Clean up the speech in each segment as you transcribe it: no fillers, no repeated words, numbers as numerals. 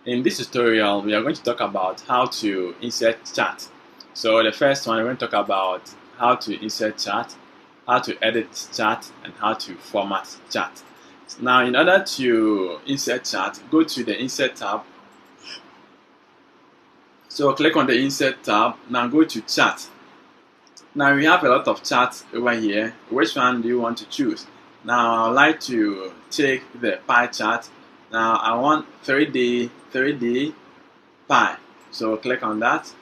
In this tutorial, we are going to talk about how to insert chart. So the first one, we're going to talk about how to insert chart, how to edit chart, and how to format chart. Now, in order to insert chart, go to the Insert tab. So click on the Insert tab. Now go to Chart. Now we have a lot of charts over here. Which one do you want to choose? Now I would like to take the pie chart. Now I want 3D pie. So click on that.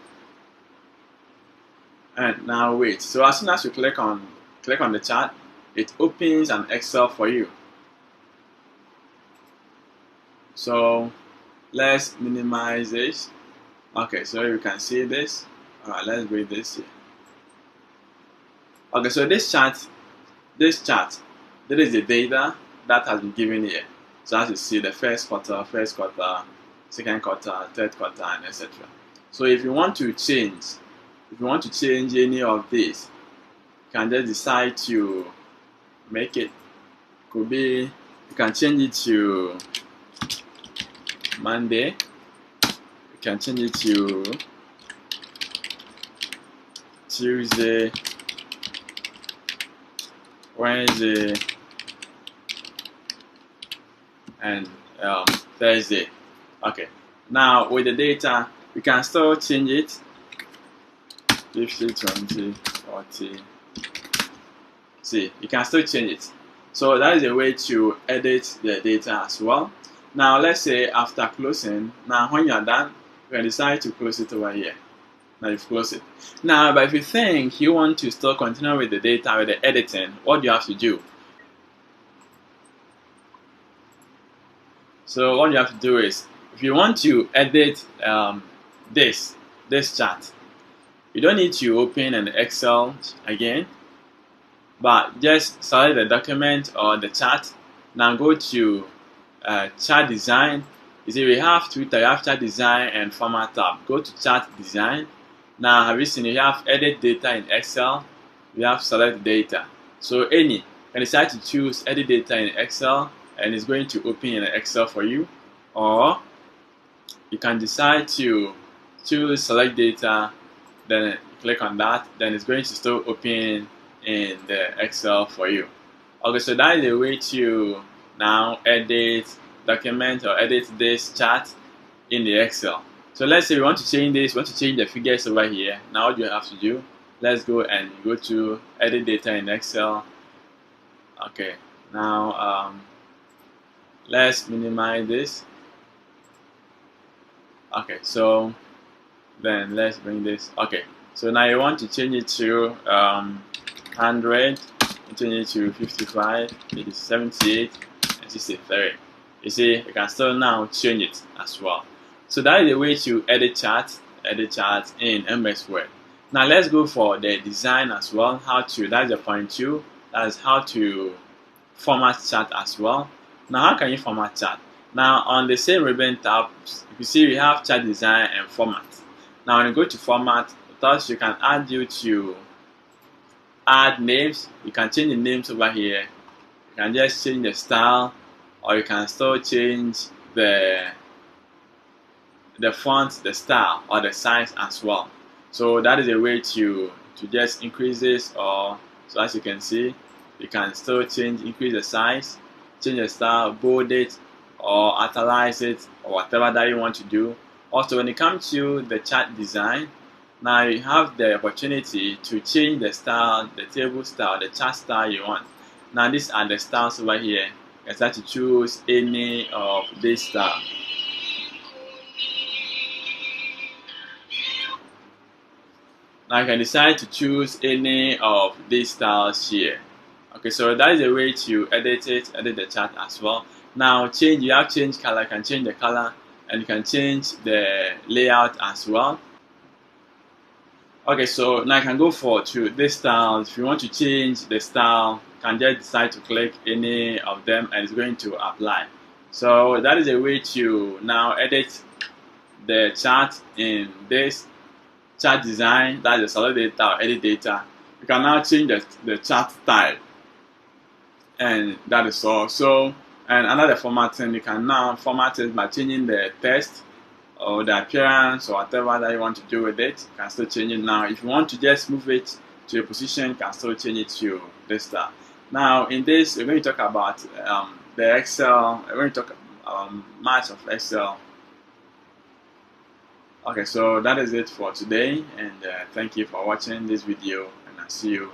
And now wait. So as soon as you click on the chart, it opens an Excel for you. So let's minimize this. Okay, so you can see this. Alright, let's read this here. Okay, so this chart, this is the data that has been given here. So as you see, the first quarter, second quarter, third quarter, and etc. So if you want to change, any of these, you can just decide to make it. Could be, you can change it to Monday. You can change it to Tuesday, Wednesday, and Thursday. Okay. Now with the data, we can still change it. 50, 20, 40. See, you can still change it. So that is a way to edit the data as well. Now let's say after closing, now when you are done, you can decide to close it over here. Now you've closed it. Now, but if you think you want to still continue with the data, with the editing, what do you have to do? So what you have to do is, if you want to edit this chart, you don't need to open an Excel again, but just select the document or the chart. Now go to chart design. You see we have two types, you have chart design and format tab. Go to chart design. Now have you seen you have edit data in Excel, you have select data. So you can decide to choose edit data in Excel and it's going to open in Excel for you, or you can decide to choose select data, then click on that, then it's going to still open in the Excel for you. Okay, so that is a way to now edit document or edit this chart in the Excel. So let's say we want to change this, we want to change the figures over here. Now what do you have to do? Let's go and go to edit data in Excel. Okay, now let's minimize this. Okay, so then let's bring this. Okay, so now you want to change it to 100, change it to 55, it is 78, and 63. You see, you can still now change it as well. So that is the way to edit charts in MS Word. Now let's go for the design as well. That's the point 2. That's how to format chart as well. Now how can you format chart? Now on the same ribbon tab, you see we have chart design and format. Now when you go to format, thus you can add names. You can change the names over here. You can just change the style, or you can still change the font, the style, or the size as well. So that is a way to just increase this, or so as you can see, you can still increase the size, change the style, bold it, or italize it, or whatever that you want to do. Also, when it comes to the chart design, now you have the opportunity to change the style, the table style, the chart style you want. Now these are the styles over here. You start to choose any of this style. Now you can decide to choose any of these styles here. Okay, so that is a way to edit the chart as well. Now you have change color, you can change the color, and you can change the layout as well. Okay, so now I can go to this style. If you want to change the style, you can just decide to click any of them and it's going to apply. So that is a way to now edit the chart in this chart design, that is select data or edit data. You can now change the chart style, and that is all. So, and another formatting, you can now format it by changing the text. or the appearance or whatever that you want to do with it. You can still change it now. If you want to just move it to a position, you can still change it to this star. Now in this, we're going to talk about the Excel. We're going to talk much of Excel. Okay, so that is it for today, and thank you for watching this video, and I'll see you